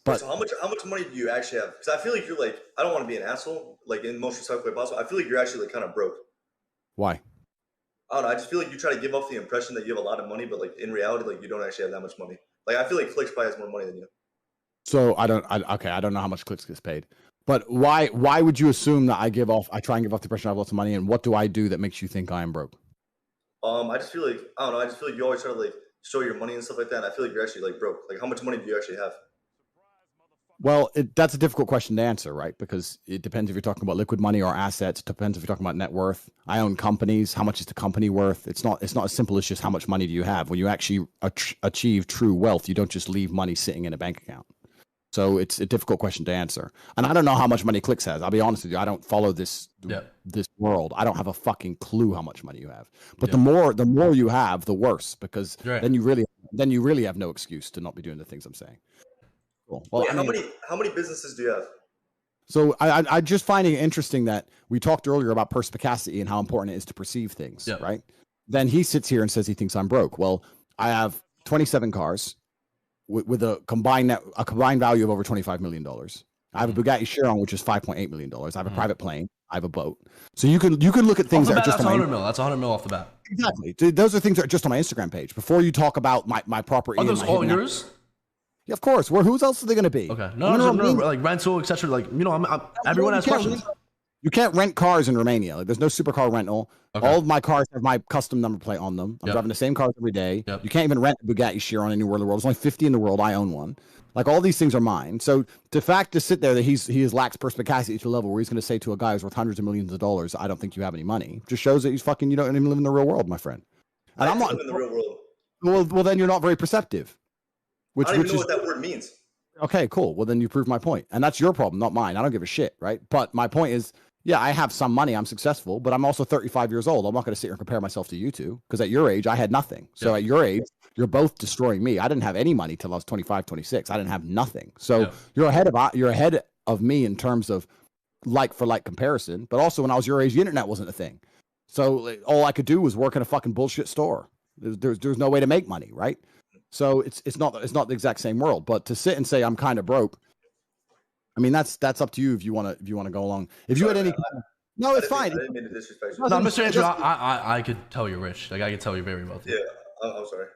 But so how much money do you actually have? Because I feel like you're like, I don't want to be an asshole, like in the most respectful way possible. I feel like you're actually like kind of broke. why? I don't know. I just feel like you try to give off the impression that you have a lot of money, but like in reality, like you don't actually have that much money. Like I feel like Flicks probably has more money than you. So I don't know how much Clicks gets paid. But why would you assume that I try and give off the impression I have lots of money, and what do I do that makes you think I am broke? I just feel like I don't know. I just feel like you always try to like show your money and stuff like that. And I feel like you're actually like broke. Like how much money do you actually have? Well, that's a difficult question to answer, right? Because it depends if you're talking about liquid money or assets. It depends if you're talking about net worth. I own companies. How much is the company worth? It's not as simple as just how much money do you have. When you actually achieve true wealth, you don't just leave money sitting in a bank account. So it's a difficult question to answer. And I don't know how much money Clicks has. I'll be honest with you. I don't follow this world. I don't have a fucking clue how much money you have. But the more you have, the worse, because then you really have no excuse to not be doing the things I'm saying. Cool. Well, wait, how many businesses do you have? So I just find it interesting that we talked earlier about perspicacity and how important it is to perceive things, right? Then he sits here and says he thinks I'm broke. Well, I have 27 cars with a combined value of over $25 million. I have a Bugatti Chiron, which is $5.8 million. I have a private plane. I have a boat. So you can look at things that are just that's 100 mil. That's 100 mil off the bat. Exactly. Those are things that are just on my Instagram page. Before you talk about my property. Are those all yours? Yeah, of course. Whose else are they going to be? Okay. No, like rental, etc. Like, everyone has questions. You can't rent cars in Romania. Like, there's no supercar rental. Okay. All of my cars have my custom number plate on them. I'm driving the same cars every day. You can't even rent a Bugatti Chiron anywhere in the world. There's only 50 in the world. I own one. Like, all these things are mine. So to sit there that he lacks perspicacity to a level where he's going to say to a guy who's worth hundreds of millions of dollars, I don't think you have any money, just shows that he's fucking, you don't even live in the real world, my friend. And I'm not live in the real world. Well, then you're not very perceptive. I don't even know what that word means. Okay, cool. Well, then you prove my point. And that's your problem, not mine. I don't give a shit, right? But my point is, yeah, I have some money. I'm successful, but I'm also 35 years old. I'm not going to sit here and compare myself to you two, because at your age, I had nothing. So at your age, you're both destroying me. I didn't have any money till I was 25, 26. I didn't have nothing. So you're ahead of me in terms of like for like comparison. But also when I was your age, the internet wasn't a thing. So all I could do was work in a fucking bullshit store. There's no way to make money, right? So it's not the exact same world. But to sit and say I'm kind of broke, I mean that's up to you if you want to go along. If you had any, no, it's fine. I didn't mean to disrespect you. No, Mr. Andrew, I could tell you're rich. Like I could tell you're very wealthy. Yeah, I'm sorry.